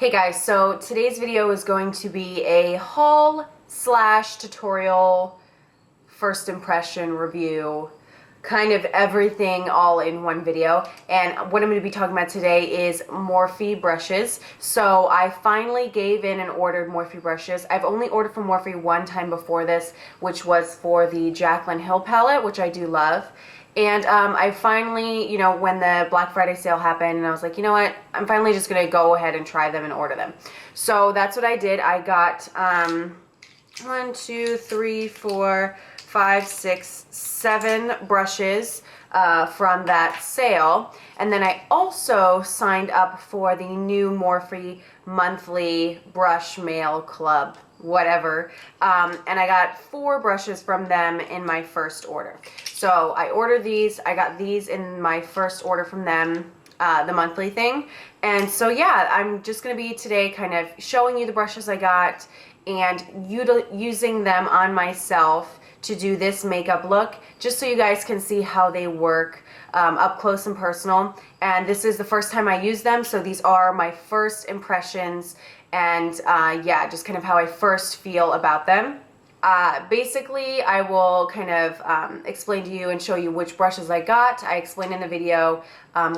Hey guys, so today's video is going to be a haul slash tutorial, first impression review, kind of everything all in one video. And what I'm going to be talking about today is Morphe brushes. So I finally gave in and ordered Morphe brushes. I've only ordered from Morphe one time before this, which was for the Jaclyn Hill palette, which I do love. And I finally, when the Black Friday sale happened, and I was like, you know what, I'm finally just going to go ahead and try them and order them. So that's what I did. I got 1, 2, 3, 4, 5, 6, 7 brushes from that sale. And then I also signed up for the new Morphe monthly brush mail club, whatever, and I got 4 brushes from them in my first order. So I ordered these, I got these in my first order from them, the monthly thing. And so yeah, I'm just going to be today kind of showing you the brushes I got and using them on myself to do this makeup look, just so you guys can see how they work up close and personal. And this is the first time I use them, so these are my first impressions and yeah, just kind of how I first feel about them. Basically, I will kind of explain to you and show you which brushes I got. I explained in the video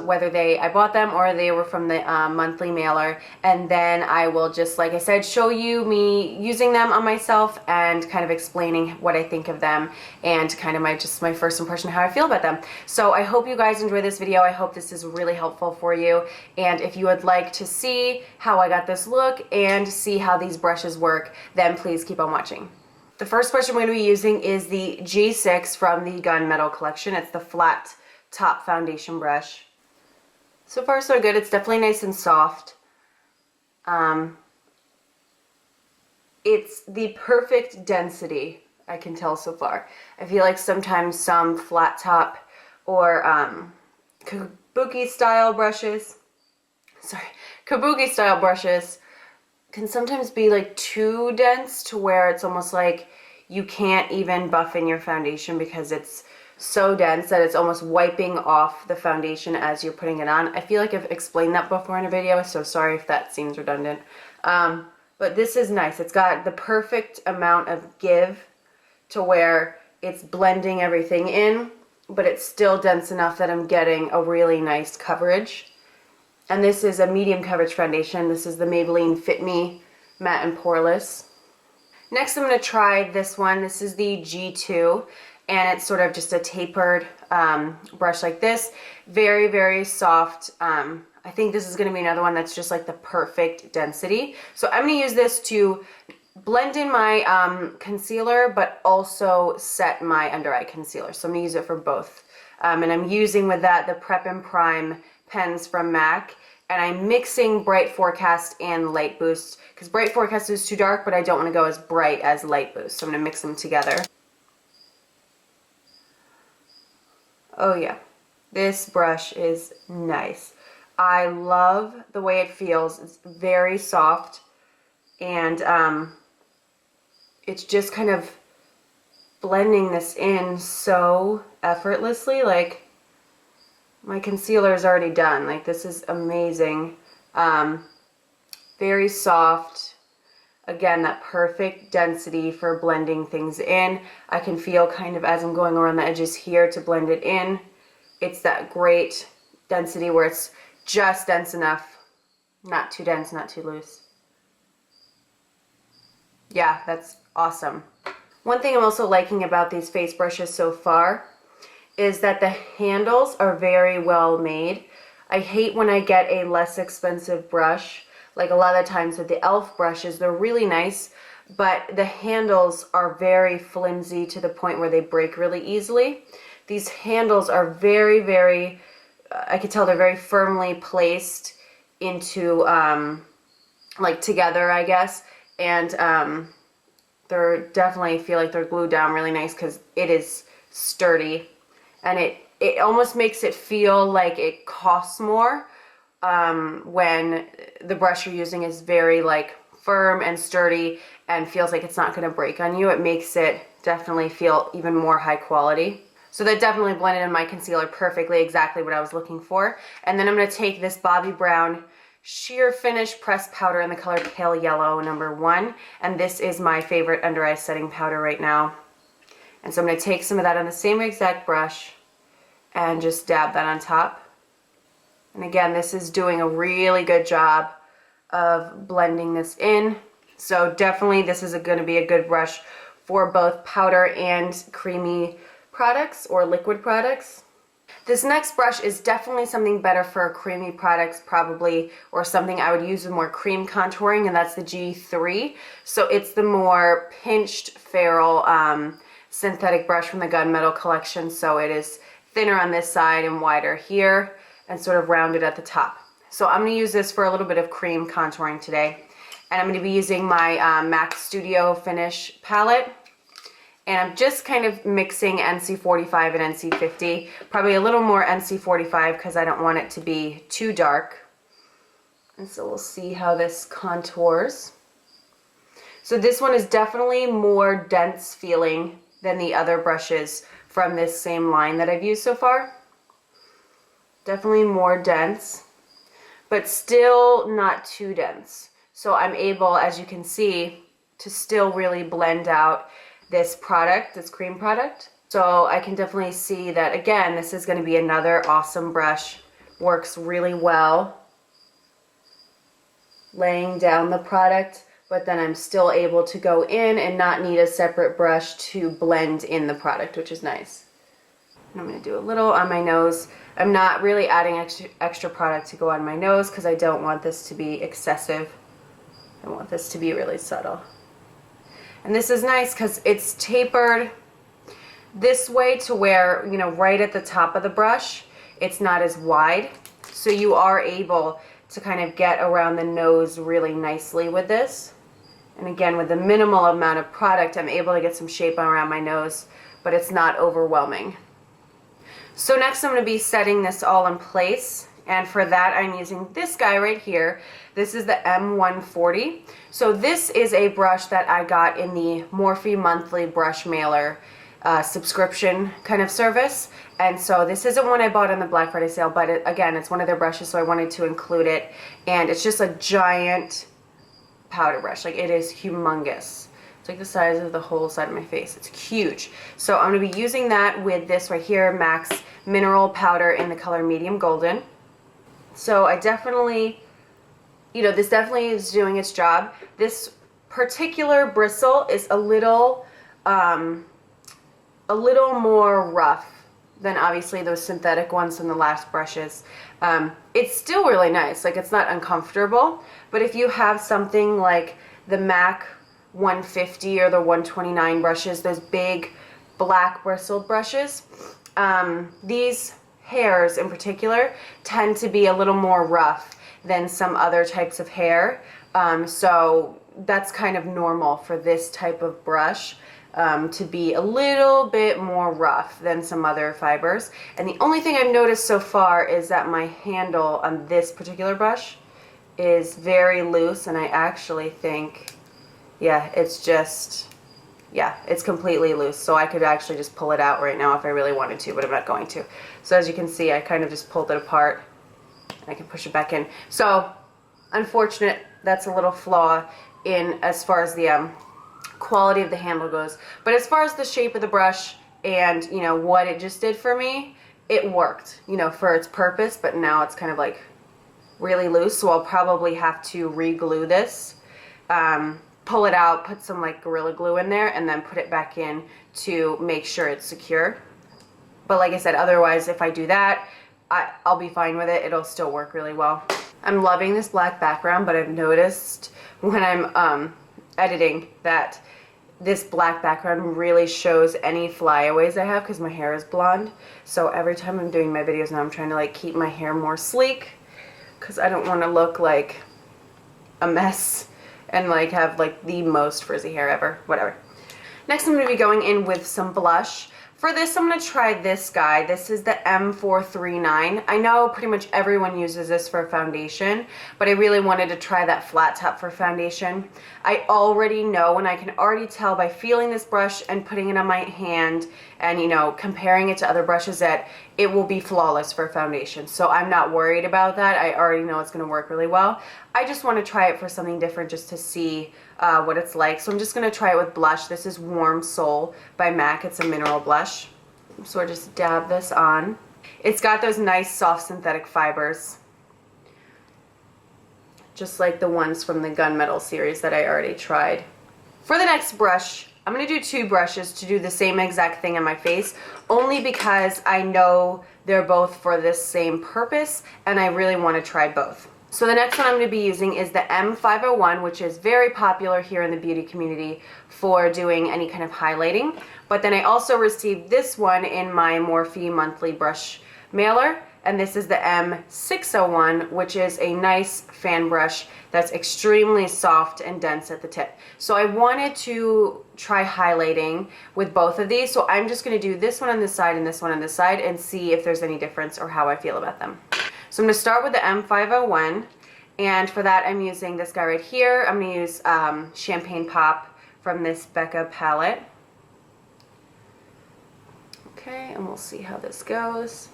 whether I bought them or they were from the monthly mailer, and then I will just, like I said, show you me using them on myself and kind of explaining what I think of them and kind of my first impression of how I feel about them. So I hope you guys enjoy this video. I hope this is really helpful for you, and if you would like to see how I got this look and see how these brushes work, then please keep on watching. The first brush I'm going to be using is the G6 from the Gunmetal collection. It's the flat top foundation brush. So far so good. It's definitely nice and soft. It's the perfect density, I can tell so far. I feel like sometimes some flat top or kabuki style brushes can sometimes be like too dense to where it's almost like you can't even buff in your foundation because it's so dense that it's almost wiping off the foundation as you're putting it on. I feel like I've explained that before in a video, so sorry if that seems redundant. But this is nice. It's got the perfect amount of give to where it's blending everything in, but it's still dense enough that I'm getting a really nice coverage. And this is a medium coverage foundation. This is the Maybelline Fit Me Matte and Poreless. Next I'm going to try this one. This is the G2, and it's sort of just a tapered brush like this. Very, very soft. I think this is going to be another one that's just like the perfect density. So I'm going to use this to blend in my concealer, but also set my under eye concealer. So I'm going to use it for both. And I'm using with that the Prep and Prime pens from MAC, and I'm mixing Bright Forecast and Light Boost because Bright Forecast is too dark, but I don't want to go as bright as Light Boost, so I'm going to mix them together. Oh yeah, this brush is nice. I love the way it feels. It's very soft, and it's just kind of blending this in so effortlessly. Like, my concealer is already done. Like, this is amazing. Very soft. Again, that perfect density for blending things in. I can feel kind of as I'm going around the edges here to blend it in. It's that great density where it's just dense enough. Not too dense, not too loose. Yeah, that's awesome. One thing I'm also liking about these face brushes so far is that the handles are very well made. I hate when I get a less expensive brush. Like a lot of times with the e.l.f. brushes, they're really nice, but the handles are very flimsy to the point where they break really easily. These handles are very, very, I could tell they're very firmly placed into, like together, I guess. And they're definitely feel like they're glued down really nice because it is sturdy. And it almost makes it feel like it costs more when the brush you're using is very like firm and sturdy and feels like it's not going to break on you. It makes it definitely feel even more high quality. So that definitely blended in my concealer perfectly, exactly what I was looking for. And then I'm going to take this Bobbi Brown Sheer Finish Pressed Powder in the color Pale Yellow, number 1. And this is my favorite under eye setting powder right now. And so I'm going to take some of that on the same exact brush and just dab that on top. And again, this is doing a really good job of blending this in. So definitely this is going to be a good brush for both powder and creamy products or liquid products. This next brush is definitely something better for creamy products probably, or something I would use with more cream contouring, and that's the G3. So it's the more pinched ferrule synthetic brush from the Gunmetal collection. So it is thinner on this side and wider here and sort of rounded at the top. So I'm going to use this for a little bit of cream contouring today. And I'm going to be using my MAC Studio Finish palette. And I'm just kind of mixing NC45 and NC50. Probably a little more NC45 because I don't want it to be too dark. And so we'll see how this contours. So this one is definitely more dense feeling than the other brushes from this same line that I've used so far. Definitely more dense, but still not too dense. So I'm able, as you can see, to still really blend out this product, this cream product. So I can definitely see that, again, this is going to be another awesome brush. Works really well laying down the product, but then I'm still able to go in and not need a separate brush to blend in the product, which is nice. And I'm going to do a little on my nose. I'm not really adding extra product to go on my nose because I don't want this to be excessive. I want this to be really subtle. And this is nice because it's tapered this way to where, you know, right at the top of the brush, it's not as wide. So you are able to kind of get around the nose really nicely with this. And again, with the minimal amount of product, I'm able to get some shape around my nose, but it's not overwhelming. So next I'm going to be setting this all in place. And for that, I'm using this guy right here. This is the M140. So this is a brush that I got in the Morphe monthly brush mailer subscription kind of service. And so this isn't one I bought on the Black Friday sale, but again, it's one of their brushes, so I wanted to include it. And it's just a giant powder brush. Like, it is humongous. It's like the size of the whole side of my face. It's huge. So I'm going to be using that with this right here, MAC's Mineral Powder in the color Medium Golden. So I definitely, you know, this definitely is doing its job. This particular bristle is a little more rough than obviously those synthetic ones from the last brushes. It's still really nice. Like, it's not uncomfortable, but if you have something like the MAC 150 or the 129 brushes, those big black bristled brushes, these hairs in particular tend to be a little more rough than some other types of hair. So that's kind of normal for this type of brush to be a little bit more rough than some other fibers. And the only thing I've noticed so far is that my handle on this particular brush is very loose, and I actually think, yeah, it's just, yeah, it's completely loose. So I could actually just pull it out right now if I really wanted to, but I'm not going to. So as you can see, I kind of just pulled it apart and I can push it back in. So unfortunate, that's a little flaw in as far as the quality of the handle goes. But as far as the shape of the brush and, you know, what it just did for me, it worked, you know, for its purpose, but now it's kind of like really loose. So I'll probably have to re-glue this. Pull it out, put some like Gorilla Glue in there, and then put it back in to make sure it's secure. But like I said, otherwise, if I do that, I'll be fine with it. It'll still work really well. I'm loving this black background, but I've noticed when I'm editing that this black background really shows any flyaways I have because my hair is blonde. So every time I'm doing my videos now, I'm trying to like keep my hair more sleek because I don't want to look like a mess and like have like the most frizzy hair ever, whatever. Next I'm going to be going in with some blush. For this I'm going to try this guy. This is the M439. I know pretty much everyone uses this for foundation, but I really wanted to try that flat top for foundation. I already know, and I can already tell by feeling this brush and putting it on my hand and, you know, comparing it to other brushes, that it will be flawless for foundation. So I'm not worried about that. I already know it's going to work really well. I just want to try it for something different just to see what it's like. So I'm just going to try it with blush. This is Warm Soul by MAC. It's a mineral blush. So I just dab this on. It's got those nice soft synthetic fibers, just like the ones from the Gunmetal series that I already tried. For the next brush, I'm going to do two brushes to do the same exact thing on my face, only because I know they're both for this same purpose and I really want to try both. So the next one I'm going to be using is the M501, which is very popular here in the beauty community for doing any kind of highlighting. But then I also received this one in my Morphe monthly brush mailer, and this is the M601, which is a nice fan brush that's extremely soft and dense at the tip. So I wanted to try highlighting with both of these, so I'm just going to do this one on this side and this one on this side and see if there's any difference or how I feel about them. So I'm going to start with the M501, and for that I'm using this guy right here. I'm going to use Champagne Pop from this Becca palette. Okay, and we'll see how this goes.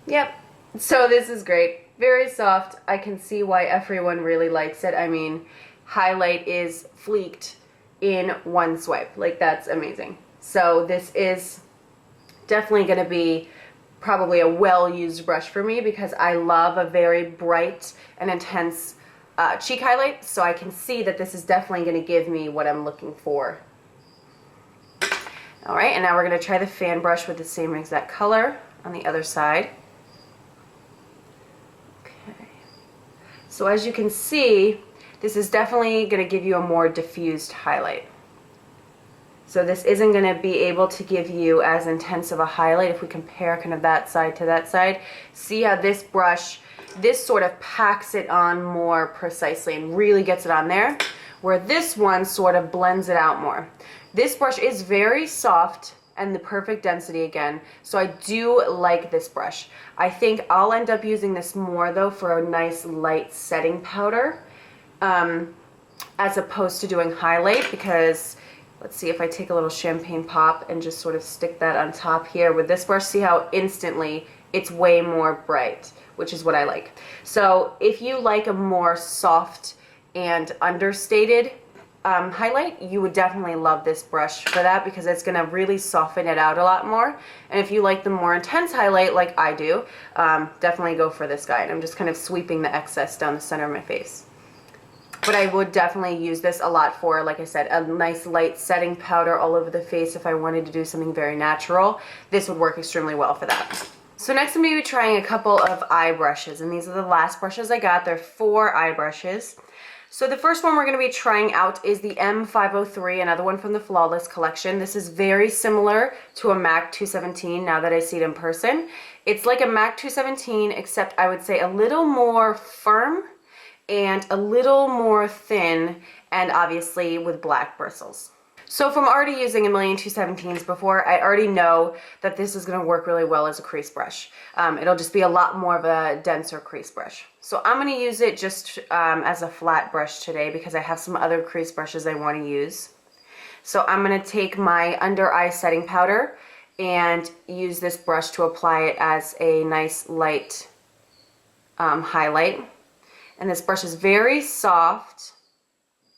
Yep, so this is great. Very soft. I can see why everyone really likes it. I mean, highlight is fleeked in one swipe. Like, that's amazing. So this is definitely going to be probably a well-used brush for me because I love a very bright and intense cheek highlight. So I can see that this is definitely going to give me what I'm looking for. All right, and now we're going to try the fan brush with the same exact color on the other side. So as you can see, this is definitely going to give you a more diffused highlight. So this isn't going to be able to give you as intense of a highlight if we compare kind of that side to that side. See how this brush, this sort of packs it on more precisely and really gets it on there, where this one sort of blends it out more. This brush is very soft and the perfect density again, so I do like this brush. I think I'll end up using this more though for a nice light setting powder as opposed to doing highlight, because let's see if I take a little Champagne Pop and just sort of stick that on top here with this brush. See how instantly it's way more bright, which is what I like. So if you like a more soft and understated highlight, you would definitely love this brush for that because it's going to really soften it out a lot more. And if you like the more intense highlight like I do, definitely go for this guy. And I'm just kind of sweeping the excess down the center of my face. But I would definitely use this a lot for, like I said, a nice light setting powder all over the face. If I wanted to do something very natural, this would work extremely well for that. So next I'm going to be trying a couple of eye brushes, and these are the last brushes I got. They're 4 eye brushes. So the first one we're going to be trying out is the M503, another one from the Flawless collection. This is very similar to a MAC 217 now that I see it in person. It's like a MAC 217, except I would say a little more firm and a little more thin, and obviously with black bristles. So from already using a million 217s before, I already know that this is going to work really well as a crease brush. It'll just be a lot more of a denser crease brush. So I'm going to use it just as a flat brush today because I have some other crease brushes I want to use. So I'm going to take my under eye setting powder and use this brush to apply it as a nice light highlight. And this brush is very soft.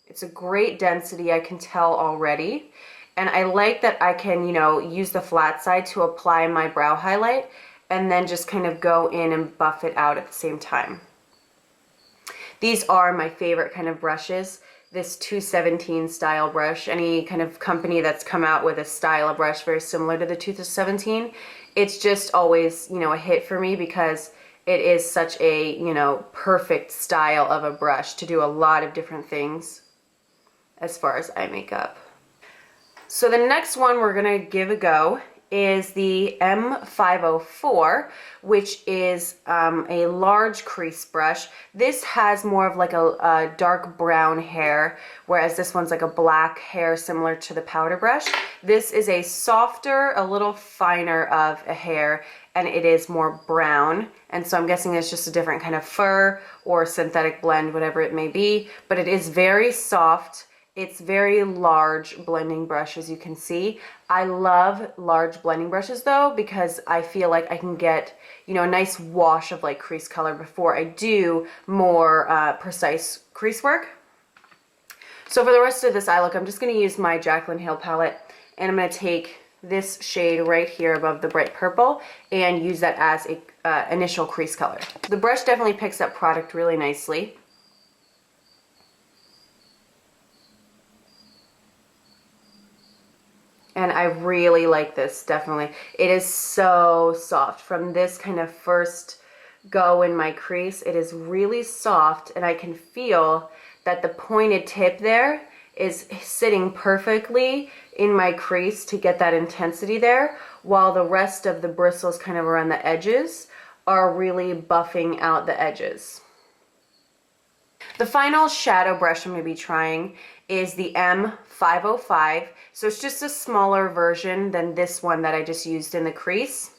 It's a great density, I can tell already. And I like that I can, you know, use the flat side to apply my brow highlight and then just kind of go in and buff it out at the same time. These are my favorite kind of brushes. This 217 style brush, any kind of company that's come out with a style of brush very similar to the 217, it's just always, you know, a hit for me because it is such a, you know, perfect style of a brush to do a lot of different things as far as eye makeup. So the next one we're gonna give a go is the M504, which is a large crease brush. This has more of like a dark brown hair, whereas this one's like a black hair similar to the powder brush. This is a softer, a little finer of a hair, and it is more brown. And so I'm guessing it's just a different kind of fur or synthetic blend, whatever it may be, but it is very soft It's very large blending brush, as you can see. I love large blending brushes though, because I feel like I can get, you know, a nice wash of like crease color before I do more precise crease work. So for the rest of this eye look, I'm just going to use my Jaclyn Hill palette, and I'm going to take this shade right here above the bright purple and use that as a initial crease color. The brush definitely picks up product really nicely. And I really like this, definitely. It is so soft. From this kind of first go in my crease, it is really soft, and I can feel that the pointed tip there is sitting perfectly in my crease to get that intensity there, while the rest of the bristles kind of around the edges are really buffing out the edges. The final shadow brush I'm going to be trying is the M505. So it's just a smaller version than this one that I just used in the crease.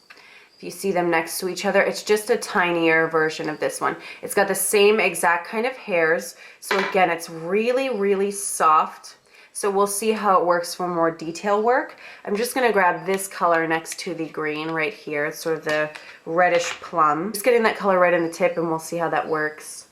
If you see them next to each other, it's just a tinier version of this one. It's got the same exact kind of hairs. So again, it's really, really soft. So we'll see how it works for more detail work. I'm just going to grab this color next to the green right here. It's sort of the reddish plum. Just getting that color right in the tip, and we'll see how that works.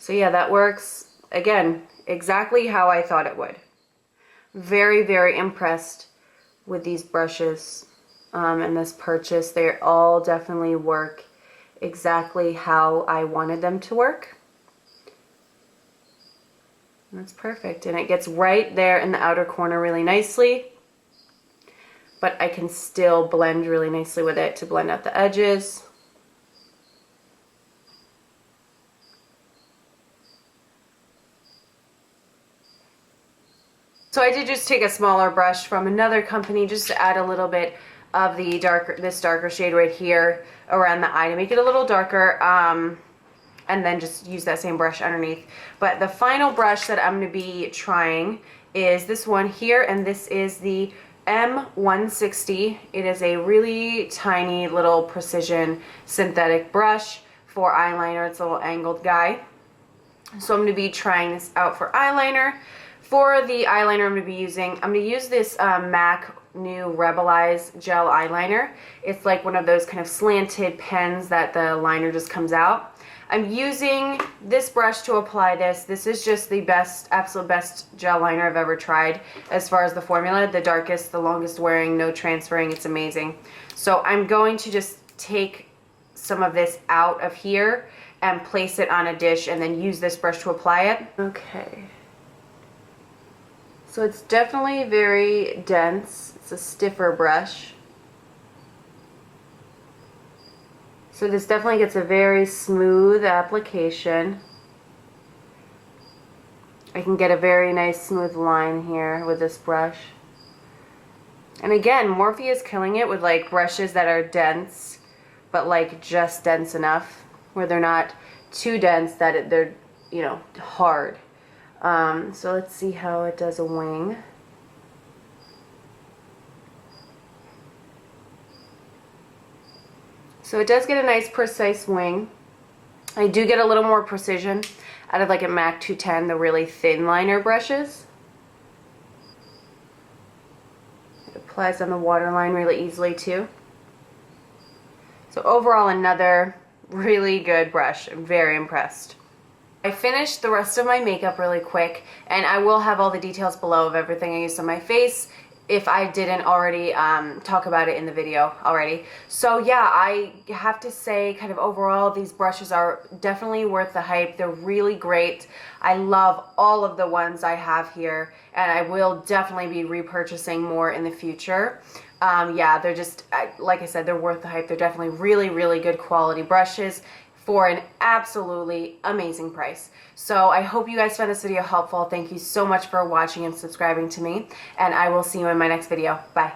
So yeah, that works, again, exactly how I thought it would. Very, very impressed with these brushes and this purchase. They all definitely work exactly how I wanted them to work. That's perfect, and it gets right there in the outer corner really nicely, but I can still blend really nicely with it to blend out the edges. So I did just take a smaller brush from another company just to add a little bit of the this darker shade right here around the eye to make it a little darker, and then just use that same brush underneath. But the final brush that I'm going to be trying is this one here, and this is the M160. It is a really tiny little precision synthetic brush for eyeliner. It's a little angled guy. So I'm going to be trying this out for eyeliner. For the eyeliner I'm going to use this MAC new Rebeleyes Gel Liner. It's like one of those kind of slanted pens that the liner just comes out. I'm using this brush to apply this. This is just the best, absolute best gel liner I've ever tried as far as the formula. The darkest, the longest wearing, no transferring. It's amazing. So I'm going to just take some of this out of here and place it on a dish and then use this brush to apply it. Okay. So it's definitely very dense. It's a stiffer brush. So this definitely gets a very smooth application. I can get a very nice smooth line here with this brush. And again, Morphe is killing it with like brushes that are dense, but like just dense enough where they're not too dense that they're, you know, hard. So let's see how it does a wing. So it does get a nice precise wing. I do get a little more precision out of like a MAC 210, the really thin liner brushes. It applies on the waterline really easily too. So overall, another really good brush. I'm very impressed. I finished the rest of my makeup really quick, and I will have all the details below of everything I used on my face if I didn't already talk about it in the video already. So yeah, I have to say kind of overall these brushes are definitely worth the hype. They're really great. I love all of the ones I have here, and I will definitely be repurchasing more in the future. Yeah, they're just, like I said, they're worth the hype. They're definitely really, really good quality brushes for an absolutely amazing price. So I hope you guys found this video helpful. Thank you so much for watching and subscribing to me, and I will see you in my next video. Bye.